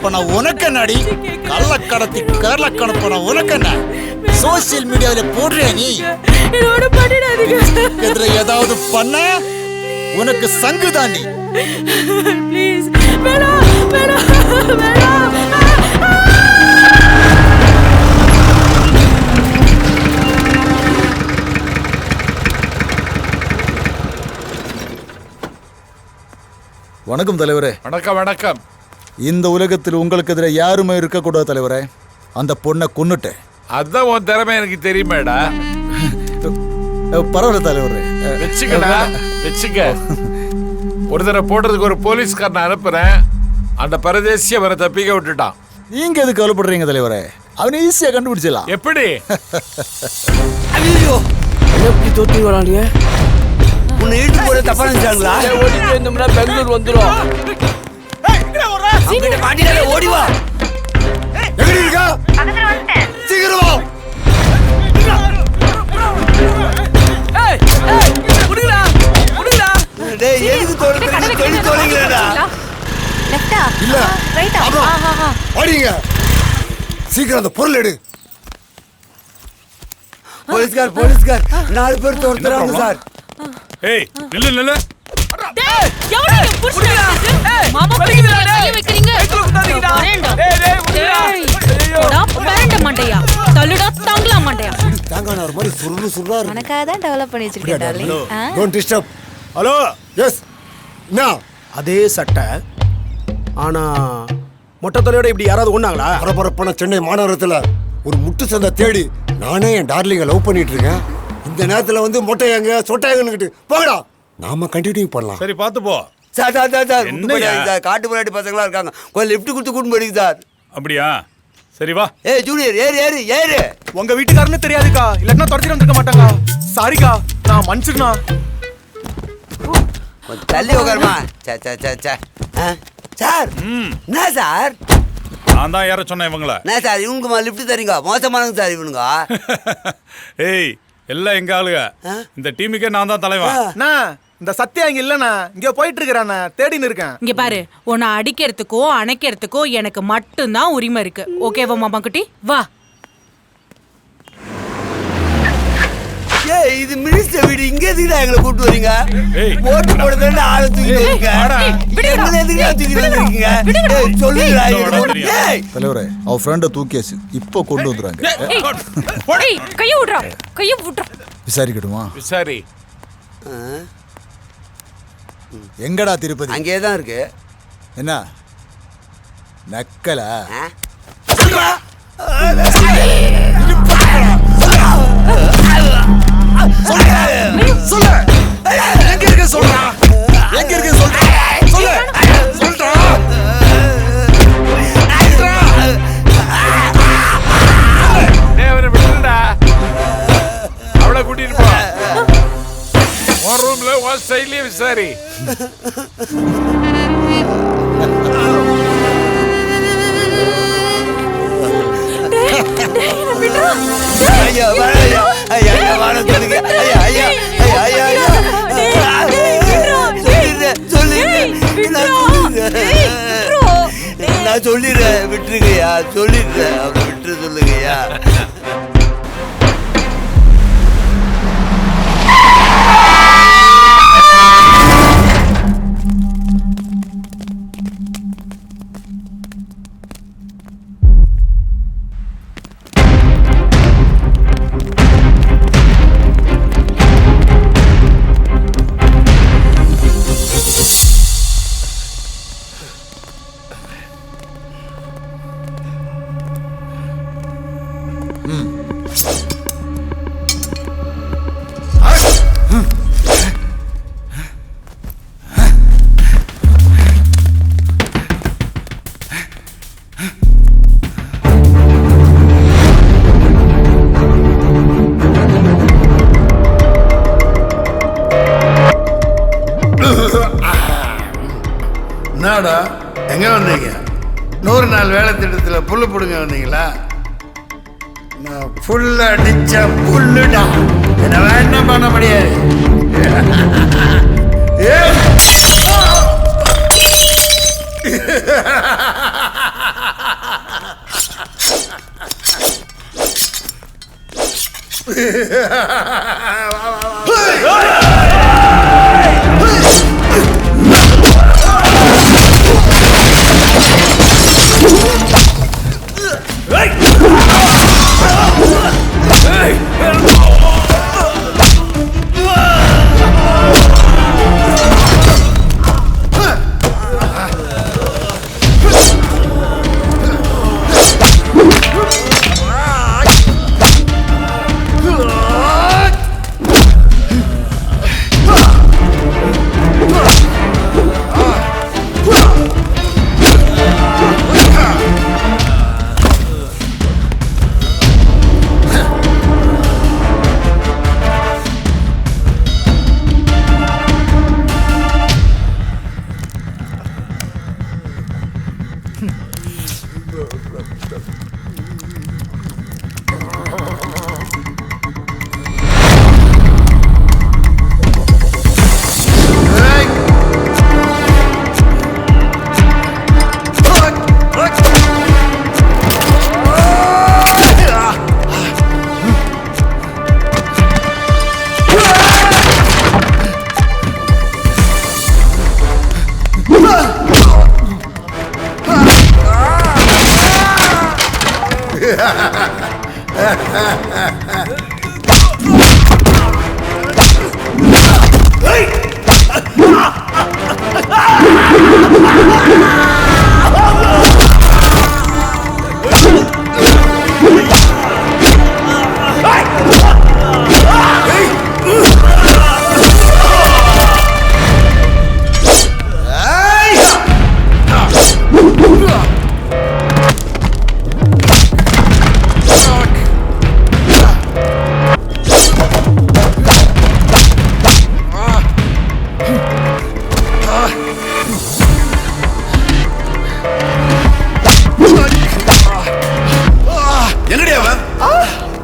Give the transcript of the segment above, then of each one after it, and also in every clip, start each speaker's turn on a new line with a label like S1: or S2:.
S1: பண்ண உனக்கு என்னடி? கள்ளக்கடத்தி கள்ளக்கணக்கு பண்ண உனக்கு என்ன? சோசியல் மீடியாவில போடுறியா நீ? இதுல ஏதாவது பண்ண உனக்கு சங்கு தாண்டி. வணக்கம் தலைவரே.
S2: வணக்கம் வணக்கம்.
S1: இந்த உலகத்தில் உங்களுக்கு எதிர யாருமே இருக்கக்கூடாது தலைவரே. அந்த பொண்ணை கொன்னுட்டேன்.
S2: அதான் உன் திறமை எனக்கு தெரியுமேடா.
S1: பரவாயில்ல தலைவரே,
S2: வச்சுக்கடா வச்சுக்க. ஒரு தடவை போடுறதுக்கு ஒரு போலீஸ்காரனை அனுப்புறேன். அந்த பரதேசிய வர தப்பிக்க விட்டுட்டான்.
S1: நீங்க எதுக்கு கவலைப்படுறீங்க தலைவரே? அவனை ஈஸியா கண்டுபிடிச்சிடலாம்.
S2: எப்படி?
S3: ஐயோ எப்படி தோத்தி வராங்க? உன்னை இழுத்து போட தப்பா நினைச்சாங்களா? ஓடி போயிருந்தோம்னா பெங்களூர் வந்துடும். ஓடி வா.
S1: எங்கடி இருக்கா? சீக்கிரம் வா.
S3: டேய் எதுக்கு தோல்றீங்கடா?
S4: லெஃப்டா
S1: இல்ல
S4: ரைட்டா?
S1: ஓடிங்க. சீக்கிரம் அந்த பொருள் எடு.
S3: போலீஸ்கார் 4 பேர் தோர்த்துறாங்க சார்.
S2: ஏய் நில்லு நில்லு.
S4: டேய் எவனே புடிச்சா? மாமா பையன் கைய வைக்கிறீங்க. டேய் பேரண்ட மண்டையா தள்ளுடா தாங்கலாம் மண்டையா.
S1: தாங்கான ஒரு மாதிரி சுருளா
S4: உனக்காக தான் டெவலப் பண்ணி வச்சிருக்கேன் darling.
S1: Don't disturb. Hello yes no.
S5: அதே சட்டை ஆனா மொட்டை தலையோட இப்படி யாராவது ஒண்ணாங்களா?
S6: பரபரப்பான சென்னை மாநகரத்துல ஒரு முட்டு சந்தை தேடி நானே என் டார்லிங்கை லவ் பண்ணிட்டு இருக்கேன். இந்த நேரத்துல வந்து மொட்டை எங்க சொட்டை எங்கன்னு போகடா. நாம கண்டினியூ பண்ணலாம்.
S2: சரி பாத்து போ.
S3: சார் காட்டு முன்னாடி பசங்களா இருக்காங்க. கொஞ்சம் லிஃப்ட் கொடுத்து கூட்டு போறீங்க சார்.
S2: அப்படியா? சரி வா.
S3: ஏய் ஜூனியர் ஏறு.
S5: உங்க வீட்டுக்காரன்னு தெரியாதுக்கா, இல்லன்னா தொடர்ச்சி வந்திருக்க மாட்டாங்க. சாரிக்கா, நான் மன்னிச்சுக்கணா.
S3: கொஞ்சம் தள்ளி உட்காருமா. சார் என்ன சார்?
S2: நான் தான் யார சொன்னேன் இவங்கள.
S3: என்ன சார் இவங்க லிஃப்ட் தரீங்க? மோசமானவங்க சார் இவனுங்க.
S2: ஏய் எல்லாம் எங்க ஆளுங்க. இந்த டீமுக்கே நான் தான் தலைவன்.
S5: இந்த சத்யா இங்க இல்லண்ணா, இங்க போயிட்டு இருக்கிறாண்ணா, தேடின்னு இருக்கேன்.
S7: இங்க பாரு, உன்னை அடிக்கிறதுக்கோ அணைக்கிறதுக்கோ எனக்கு மட்டும்தான் உரிமை இருக்கு. ஓகேவா மாமா குட்டி? வா.
S3: ஏய் இது மினிஸ்டர் வீடு, இங்க எதுக்குடா எங்களை கூட்டு வரீங்க?
S2: ஏய்
S3: ஓட்டு போடுறதுல ஆளை தூக்கிட்டு வரீங்க. எங்களை எதுக்குடா தூக்கிட்டு வந்திருக்கீங்க? ஏய் சொல்லுடா. ஏய்
S1: தலைவரே, அவ ஃப்ரெண்ட தூக்கியாச்சு, இப்போ கொண்டு வந்துறாங்க.
S7: ஏய் கைய விடுறா.
S1: விசாரிக்கட்டுமா?
S2: விசாரி.
S1: எங்கடா திருப்பதி?
S3: அங்கேயே தான் இருக்கு.
S1: என்ன நக்கலா? சொல்லு எங்க இருக்க சொல்றா. எங்க இருக்க சொல்றா. சொல்லு சொல்றா.
S2: தேவனை விட்டுடா. அவளை கூட்டிட்டு போ. ஒரு ரூம்ல ஒரு ஸ்டைலே விசாரி.
S3: ஐயா வாடா சொல்லுங்க. ஐயா நான் சொல்லிடுறேன். விட்டுருங்கய்யா, சொல்லிடுறேன். அவங்க விட்டுரு சொல்லுங்கய்யா.
S8: என்னடா எங்கே வந்தீங்க? 100 நாள் வேலை திட்டத்தில் புல்லு பிடுங்க வந்தீங்களா? நான் புல்ல அடிச்ச புல்லுடா. என்ன வேண்டாம் பண்ண முடியாது.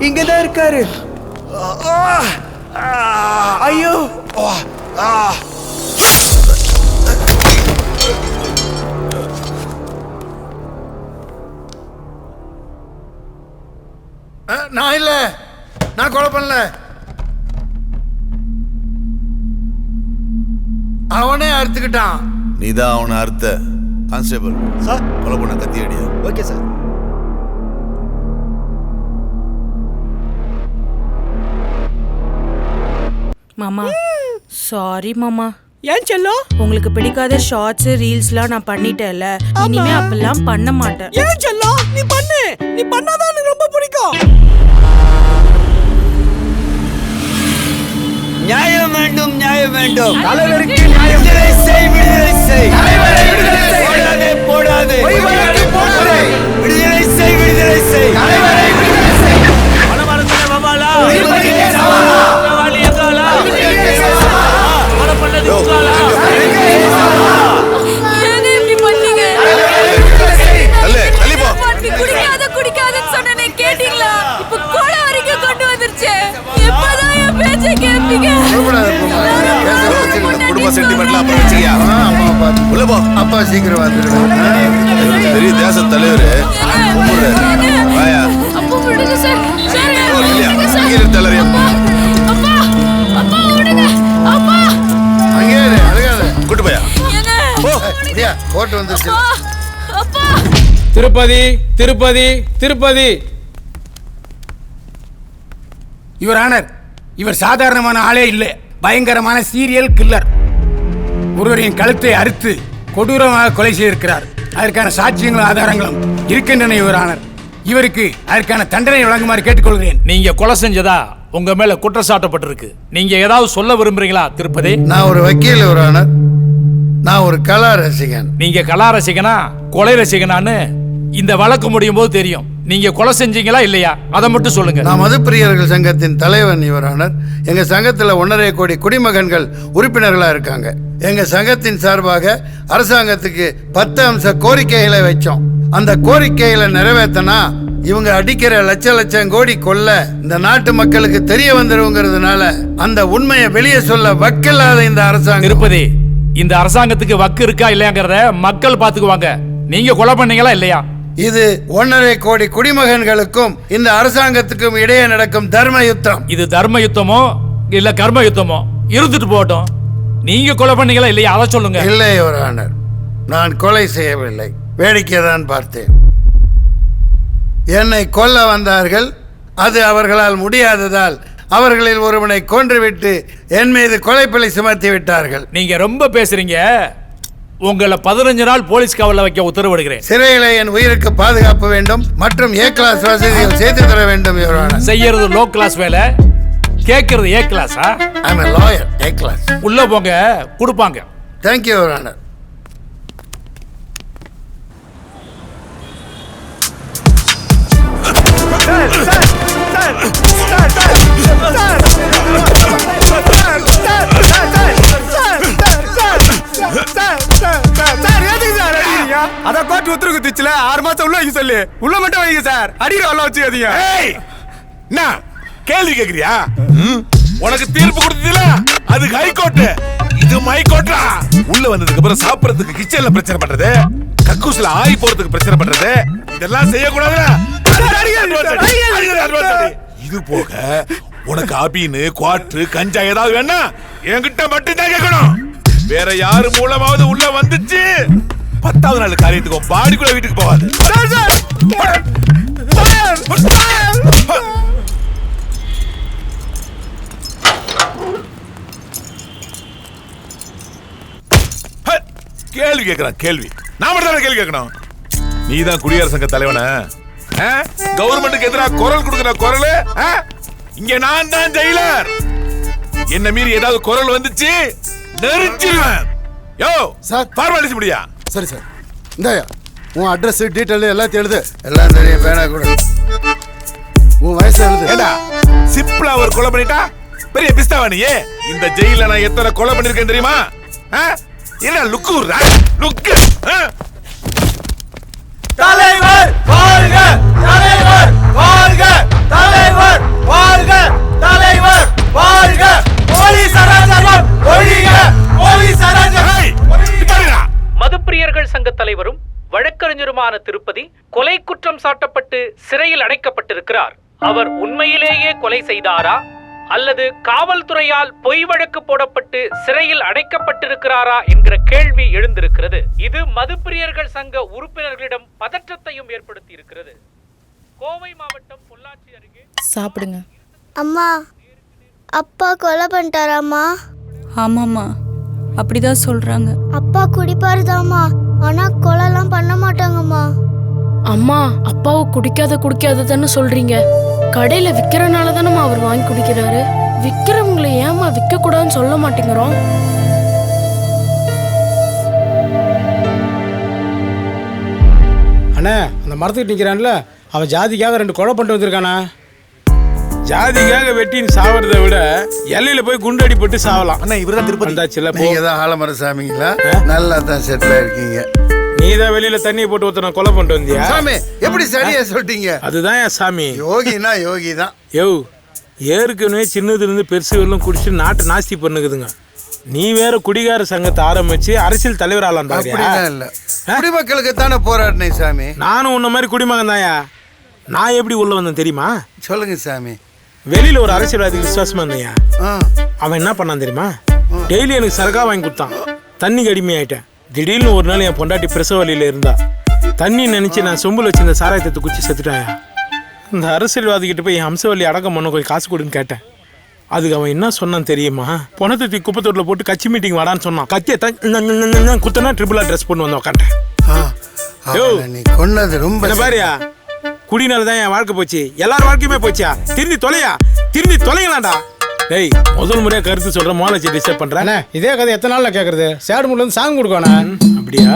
S3: இங்கதான் இருக்காரு. ஐயோ
S8: நான் இல்ல, நான் கொலை பண்ணல. அவனே அறுத்துக்கிட்டான்.
S9: நீதான் அவனை அறுத்த. Constable
S6: sir.
S9: கொலை பண்ண கத்தி அடியா.
S6: Okay sir.
S7: மாமா சாரி மாமா.
S3: ஏன் செல்லம்?
S7: உங்களுக்கு பிடிக்காத ஷார்ட்ஸ் ரீல்ஸ்லாம் நான் பண்ணிட்டேன்ல, இனிமே அப்பெல்லாம் பண்ண மாட்டேன்.
S3: ஏன் செல்லம்? நீ பண்ணு, நீ பண்ணாதான் எனக்கு ரொம்ப பிடிக்கும். நியாயம் வேண்டும், நியாயம் வேண்டும். தலைவருக்கு நியாயம். விடுதலை செய், விடுதலை செய். தலைவரை விடுதலை செய். போடாதே, போடாதே. போடாதே. விடுதலை செய், விடுதலை செய். தலைவரை விடுதலை செய். மனமரத்துல வவாலா. விடுதலை சவாலா. வாலி எங்காலா. விடுதலை சவாலா. கொலை பண்ணது உங்காலா.
S4: ஏன் இப்படி பண்ணீங்க?
S9: தள்ளு, தள்ளி போ.
S4: குடிக்காதன்னு சொன்னனே கேட்டீங்களா? இப்ப கொலை வரைக்கும் கொண்டு வந்துருச்சு. எப்பதான் என் பேச்சை கேட்பீங்க?
S9: குடும்ப சென்டிமெண்ட்லாம் அப்புறம் வச்சுக்கியா. உள்ள போ.
S8: அப்பா சீக்கிரம் வந்துடுறேன்.
S9: பெரிய தேச தலைவர் வாயா.
S4: அப்பா விடுங்க சார். சார்
S9: இல்லையா
S4: சார்.
S9: தலைவர்
S4: அப்பா அப்பா விடுங்க. அப்பா
S8: அங்கே அழுகாத.
S9: கூட்டு போயா.
S8: கோர்ட் வந்துருச்சு.
S4: அப்பா
S3: திருப்பதி, திருப்பதி, திருப்பதி.
S10: யுவர் ஆனர், இவர் சாதாரணமான ஆளே இல்லை. பயங்கரமான சீரியல் கில்லர். ஒருவரின் கழுத்தை அறுத்து கொடூரமாக கொலை செய்திருக்கிறார். அதற்கான சாட்சியங்களும் ஆதாரங்களும் இருக்கின்றன யுவர் ஆனர். இவருக்கு அதற்கான தண்டனை வழங்குமாறு கேட்டுக்கொள்கிறேன்.
S2: நீங்க கொலை செஞ்சதா உங்க மேல குற்றச்சாட்டப்பட்டிருக்கு. நீங்க ஏதாவது சொல்ல விரும்புறீங்களா திருப்பதி?
S8: நான் ஒரு வக்கீல் யுவர் ஆனர். நான் ஒரு கலா ரசிகன்.
S2: நீங்க கலா ரசிகனா கொலை ரசிகனான்னு இந்த வழக்கு முடியும் போது தெரியும். நீங்க கொலை செஞ்சீங்களா இல்லையா அதை மட்டும் சொல்லுங்க.
S8: நான் மதுப்பிரியர்கள் சங்கத்தின் தலைவன் யுவர் ஆனர். எங்க சங்கத்துல 1.5 கோடி குடிமகன்கள் உறுப்பினர்களா இருக்காங்க. எங்க சங்கத்தின் சார்பாக அரசாங்கத்துக்கு 10 அம்ச கோரிக்கைகளை வச்சோம். அந்த கோரிக்கைகளை நிறைவேற்றினா இவங்க அடிக்கிற லட்சம் கோடி கொள்ள இந்த நாட்டு மக்களுக்கு தெரிய வந்துருங்கிறதுனால அந்த உண்மையை வெளியே சொல்ல வக்கில்லாத இந்த அரசாங்கம்.
S2: திருப்பதி, இந்த அரசாங்கத்துக்கு வக்கு இருக்கா இல்லையாங்கிறத மக்கள் பாத்துக்குவாங்க. நீங்க கொலை பண்ணீங்களா இல்லையா
S8: இது 1.5 கோடி குடிமகன்களுக்கும் இந்த அரசாங்கத்துக்கும் இடையே நடக்கும் தர்ம யுத்தம்.
S11: இது தர்ம யுத்தமோ இல்ல கர்ம யுத்தமோ இருந்துட்டு போகட்டும். நீங்க கொலை பண்ணீங்களா இல்லையா அதை சொல்லுங்க.
S8: இல்லை யுவர் ஆனர், நான் கொலை செய்யவில்லை, வேடிக்கை தான் பார்த்தேன். என்னை கொல்ல வந்தார்கள், அது அவர்களால் முடியாததால் அவர்களில் ஒருவனை கொன்றுவிட்டு என் மீது கொலைப்பழி சுமத்தி விட்டார்கள்.
S11: நீங்க ரொம்ப பேசுறீங்க. உங்களை 15 நாள் போலீஸ் காவலில் வைக்க உத்தரவிடுகிறேன்.
S8: சிறையில் என் உயிருக்கு பாதுகாப்பு வேண்டும் மற்றும் ஏ கிளாஸ் வசதிகள் செய்து தர வேண்டும் யுவர் ஆனர்.
S11: செய்யறது லோ கிளாஸ் வேலை, கேட்கறது ஏ கிளாஸா?
S8: ஐ அம் எ லாயர், ஏ கிளாஸ்.
S11: உள்ள போங்க, கொடுப்பாங்க.
S8: Thank you your honour.
S3: அதான் கோர்ட் உத்தரவு குத்துச்சுல 6 மாசம் உள்ள வைக்க சொல்லி உள்ள மட்டும் வைங்க சார். அடிக்கிற உள்ள வச்சுக்காதீங்க.
S2: என்ன கேள்வி கேக்குறியா? உனக்கு தீர்ப்பு கொடுத்ததுல அது ஹைகோர்ட், இது மைகோர்ட்டா? உள்ள வந்ததுக்கு அப்புறம் சாப்பிடறதுக்கு கிச்சன்ல பிரச்சனை பண்றது, கக்கூஸ்ல ஆய் போறதுக்கு பிரச்சனை பண்றது, இதெல்லாம் செய்யக்கூடாதுல. இது போக உனக்கு அபீனு குவாட்ரு கஞ்சா ஏதாவது வேணா என்கிட்ட மட்டும் தான் கேட்கணும். வேற யாரு மூலமாவது உள்ள வந்துச்சு 10வது நாள் காரியத்துக்கும் பாடிக்குள்ள வீட்டுக்கு போகாது. கேள்வி கேட்கிறான் கேள்வி. நான் மட்டும் தான் கேள்வி கேட்கணும். நீதான் குடியரசு சங்க தலைவன, கவர்மெண்ட்டுக்கு எதிராக குரல் கொடுக்கிற குரல். இங்க நான் தான் ஜெயிலர். என்ன மீறி ஏதாவது குரல் வந்துச்சு நெரிச்சிருவேன். யோ
S6: சார்,
S2: ஃபார்மாலிட்டி முடியா?
S6: சரி சார், இந்தாயா உன் அட்ரஸ் டீட்டெயில் எல்லாத்தையும் எழுது.
S8: எல்லாம் தெரியும், பேனா கூட.
S6: உன் வயசு எழுது.
S2: ஏடா சிம்பிளா ஒரு கொலை பண்ணிட்டா பெரிய பிஸ்தாவா நீ? இந்த ஜெயில நான் எத்தனை கொலை பண்ணிருக்கேன் தெரியுமா? என்ன லுக்கு லுக்கு?
S3: தலைவர் வாழ்க, தலைவர் வாழ்க, தலைவர் வாழ்க, தலைவர் வாழ்க. போலீஸ் அராஜகம் ஒழிக, போலீஸ் அராஜகம்.
S12: மதுப்பிரியர்கள் சங்க தலைவரும் வழக்கறிஞருமான திருப்பதி கொலை குற்றம் சாட்டப்பட்டு சிறையில் அடைக்கப்பட்டிருக்கிறார். அவர் உண்மையிலேயே கொலை செய்தாரா அல்லது காவல்துறையால் பொய் வழக்கு போடப்பட்டு சிறையில் அடைக்கப்பட்டிருக்கிறாரா என்கிற கேள்வி எழுந்திருக்கிறது. இது மதுப்பிரியர்கள் சங்க உறுப்பினர்களிடம் பதற்றத்தையும் ஏற்படுத்தி இருக்கிறது. கோவை மாவட்டம் பொள்ளாச்சி அருகே.
S4: சாப்பிடுங்க.
S13: அம்மா, அப்பா கொலை பண்ணிட்டாராம்மா?
S4: ஆமாம்மா, அப்படிதான் சொல்றாங்க.
S13: அப்பா குடிப்பாருதாம்மா, ஆனா கொலைலாம் பண்ண மாட்டாங்கம்மா.
S14: அம்மா, அப்பாவை குடிக்காததானே சொல்றீங்க? கடையில விக்கிறனால தானம்மா அவர் வாங்கி குடிக்கிறாரு. விக்கிறவங்களை ஏமா விற்க கூடாதுன்னு சொல்ல மாட்டேங்கிறோம்?
S5: அண்ணா, அந்த மரத்துக்கு நிற்கிறான்ல, அவன் ஜாதிக்காக 2 கொலை பண்ணிட்டு வந்திருக்கானா? ஜாதிக்காக வெட்டின்னு சாவறதை விட எல்லையில போய் குண்டடி போட்டு சாவலாம்.
S3: அண்ணா, இவர்தான் திருப்பதி.
S8: நீங்க தான் ஆலமர சாமிங்களா? நல்லா தான் செட்டில் இருக்கீங்க.
S5: நீ தான் வெளியில தண்ணியை போட்டு ஒருத்தனை கொலை பண்ணிட்டு வந்தியா?
S8: சாமி, எப்படி சரியா சொல்லிட்டீங்க?
S5: அதுதான் என் சாமி.
S8: யோகினா யோகி தான்.
S5: யோ, ஏற்கனவே சின்னதுலேருந்து பெருசு வெள்ளம் குடிச்சு நாட்டு நாஸ்தி பண்ணுக்குதுங்க. நீ வேற குடிகார சங்கத்தை ஆரம்பிச்சு அரசியல் தலைவர் ஆலாம்.
S8: அப்படிதான் இல்ல, குடிமக்களுக்கு தானே போராடினேன் சாமி.
S5: நானும் உன்ன மாதிரி குடிமகன் தாயா. நான் எப்படி உள்ள வந்தேன் தெரியுமா?
S8: சொல்லுங்க சாமி.
S5: வெளியில ஒரு அரசியல்வாதிக்கு விசுவாசமா இருந்தையா. அவன் என்ன பண்ணான் தெரியுமா? டெய்லி எனக்கு சரகா வாங்கி கொடுத்தான். தண்ணிக்கு அடிமையாயிட்டேன். திடீர்னு ஒரு நாள் என் பொண்டாட்டி பிரசவ வழியில இருந்தா. தண்ணி நினைச்சு நான் சொம்புல வச்சு இந்த சாராயத்தை குச்சி செத்துட்டாயா. இந்த அரசியல்வாதிகிட்ட போய் என் ஹம்சவல்லி அடக்கம் பண்ண போய் காசு கொடுன்னு கேட்டேன். அதுக்கு அவன் என்ன சொன்னான் தெரியுமா? பணத்தை தூக்கி குப்பத்தோட்டில் போட்டு கட்சி மீட்டிங் வாடான்னு சொன்னான். கத்தியை குத்தனா ட்ரிபிளா ட்ரெஸ் பண்ணி வந்து உட்காண்டேன்.
S8: நீ கொன்னது ரொம்ப
S5: பாரியா, குடினால தான் என் வாழ்க்கை போச்சு. எல்லாரும் வாழ்க்கையுமே போச்சியா. திருந்தி தொலைங்களாண்டா. டேய், முதல் முறையா கருத்து சொல்ற மோலச்சி டிஸ்டர்ப் பண்றேன். இதே கதை எத்தனை நாள்ல கேக்குறது? சேடு மூட்ல இருந்து சாங் கொடுக்கணும். அப்படியா?